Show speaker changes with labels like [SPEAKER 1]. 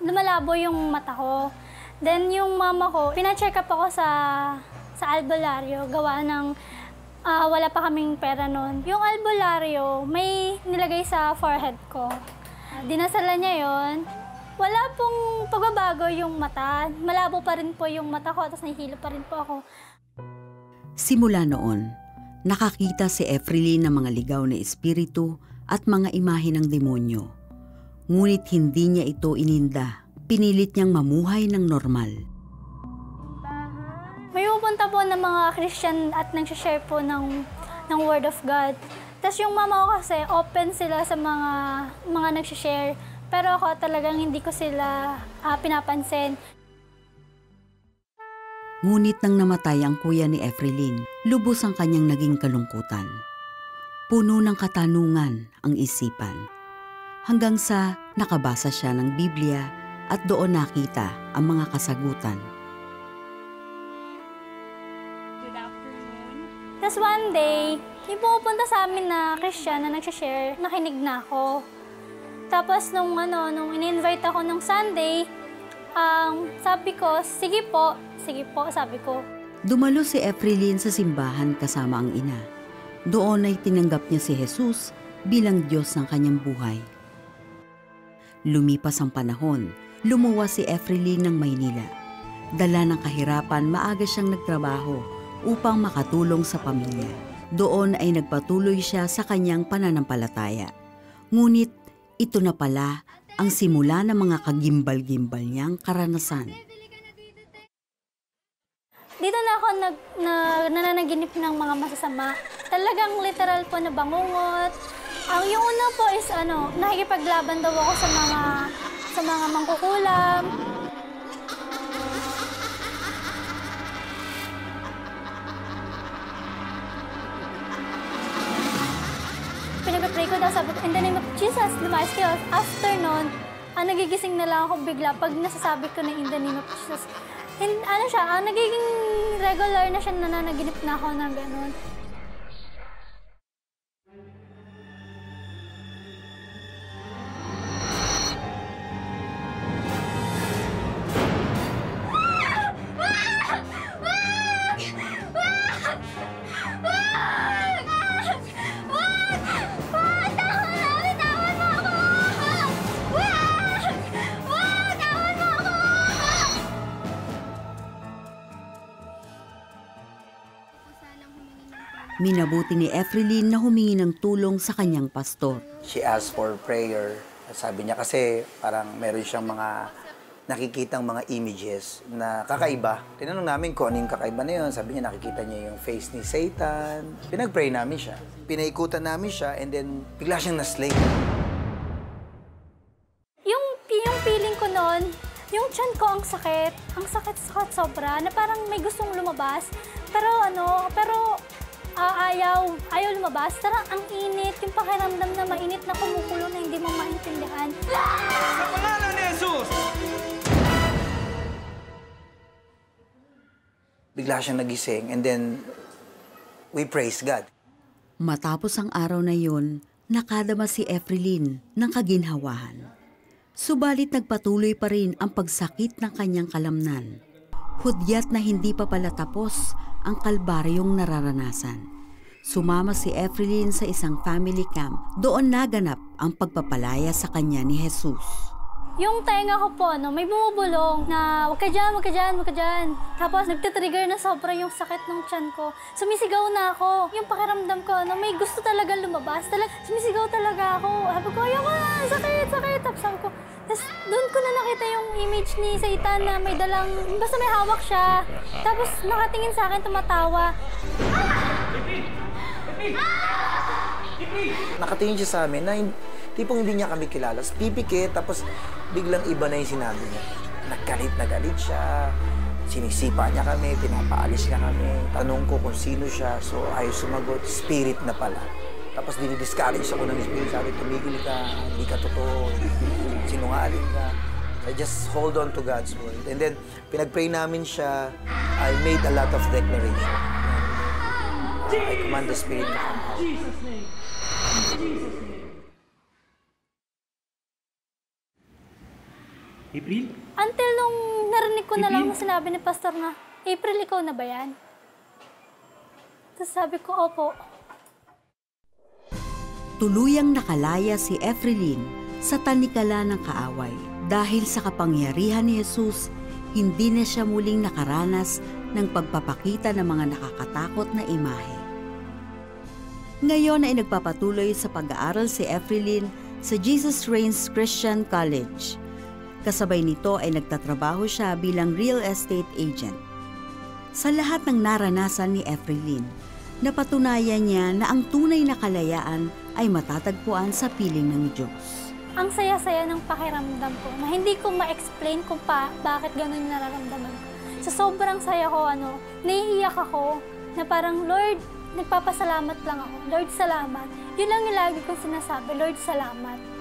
[SPEAKER 1] lumalabo yung mata ko. Then yung mama ko, pina-check up ako sa albularyo, gawa ng wala pa kaming pera noon. Yung albularyo, may nilagay sa forehead ko. Dinasalan niya yon. Wala pong pagbabago yung mata. Malabo pa rin po yung mata ko, tapos nahihilo pa rin po ako.
[SPEAKER 2] Simula noon, nakakita si Efrelyn ng mga ligaw na espiritu at mga imahe ng demonyo. Ngunit hindi niya ito ininda. Pinilit niyang mamuhay ng normal.
[SPEAKER 1] May pupunta po ng mga Christian at nagsishare po ng Word of God. Tapos yung mama ko kasi, open sila sa mga nagsishare. Pero ako talagang hindi ko sila pinapansin.
[SPEAKER 2] Ngunit nang namatay ang kuya ni Efrelyn, lubos ang kanyang naging kalungkutan. Puno ng katanungan ang isipan. Hanggang sa nakabasa siya ng Biblia at doon nakita ang mga kasagutan.
[SPEAKER 1] Good afternoon. Tapos one day, yung pumupunta sa amin na Christian na nagsishare, nakinig na ako. Tapos nung in-invite ako nung Sunday, sabi ko, sige po, sabi ko.
[SPEAKER 2] Dumalo si Efrelyn sa simbahan kasama ang ina. Doon ay tinanggap niya si Jesus bilang Diyos ng kanyang buhay. Lumipas ang panahon, lumuwas si Efrelyn ng Maynila. Dala ng kahirapan, maaga siyang nagtrabaho upang makatulong sa pamilya. Doon ay nagpatuloy siya sa kanyang pananampalataya. Ngunit ito na pala ang simula ng mga kagimbal-gimbal niyang karanasan.
[SPEAKER 1] Dito na ako nananaginip ng mga masasama. Talagang literal po na bangungot. Yung una po is nakikipaglaban daw ako sa mga mangkukulam. Pinag-pray ko daw, sabi ko, in the name of Jesus, lumayas kayo. After nun, nagigising na lang ako bigla pag nasasabi ko na in the name of Jesus. Nagiging regular na siya, nananaginip na ako ng gano'n.
[SPEAKER 2] Minabuti ni Efrelyn na humingi ng tulong sa kanyang pastor.
[SPEAKER 3] She asked for prayer. Sabi niya kasi parang meron siyang mga nakikitang mga images na kakaiba. Tinanong namin kung ano yung kakaiba na yun. Sabi niya nakikita niya yung face ni Satan. Pinag-pray namin siya. Pinaikutan namin siya and then bigla siyang naslay.
[SPEAKER 1] Yung feeling ko noon, yung tiyan ko ang sakit sobra, na parang may gustong lumabas. Pero ayaw lumabas. Tarang ang init, yung pakiramdam na mainit na kumukulo na hindi mo maintindihan.
[SPEAKER 4] Sa pangalan ni Jesus!
[SPEAKER 3] Bigla siyang nagising and then we praise God.
[SPEAKER 2] Matapos ang araw na yun, nakadama si Efrelyn ng kaginhawahan. Subalit nagpatuloy pa rin ang pagsakit ng kanyang kalamnan. Hudyat na hindi pa pala tapos ang kalbaryong nararanasan. Sumama si Efrelyn sa isang family camp. Doon naganap ang pagpapalaya sa kanya ni Jesus.
[SPEAKER 1] Yung tenga ko po, may bumubulong na wag ka dyan. Tapos nagtitrigger na sobra yung sakit ng tiyan ko. Sumisigaw na ako. Yung pakiramdam ko, may gusto talaga lumabas. Sumisigaw talaga ako. Sabi ko, ayoko na, sakit. Tapos sabi ko, tapos doon ko na nakita yung image ni Satan na may dalang, basta may hawak siya. Tapos nakatingin sa akin, tumatawa.
[SPEAKER 3] Nakatingin siya sa amin na tipong hindi niya kami kilala. Pipikit, tapos biglang iba na yung sinabi niya. Naggalit na galit siya. Sinisipa niya kami, pinapaalis niya kami. Tanong ko kung sino siya, so ayaw sumagot. Spirit na pala. Tapos dinidiscourage ako ng spirit. Sabi, tumigil ka, hindi ka totoo, sinungaling ka. I just hold on to God's word. And then, pinag-pray namin siya. I made a lot of declaration. I command the spirit to come out.
[SPEAKER 4] Jesus' name. Jesus' name. April?
[SPEAKER 1] Until nung narinig ko na lang
[SPEAKER 4] April?
[SPEAKER 1] na sinabi ni Pastor na, April, ikaw na ba yan? Tapos sabi ko, opo.
[SPEAKER 2] Tuluyang nakalaya si Efrelyn sa tanikala ng kaaway. Dahil sa kapangyarihan ni Jesus, hindi na siya muling nakaranas ng pagpapakita ng mga nakakatakot na imahe. Ngayon ay nagpapatuloy sa pag-aaral si Efrelyn sa Jesus Reigns Christian College. Kasabay nito ay nagtatrabaho siya bilang real estate agent. Sa lahat ng naranasan ni Efrelyn, napatunayan niya na ang tunay na kalayaan ay matatagpuan sa piling ng Diyos.
[SPEAKER 1] Ang saya-saya ng pakiramdam ko na hindi ko ma-explain kung bakit ganun yung nararamdaman ko. Sa sobrang saya ko, naiiyak ako na parang, Lord, nagpapasalamat lang ako. Lord, salamat. Yun lang yung lagi kong sinasabi, Lord, salamat.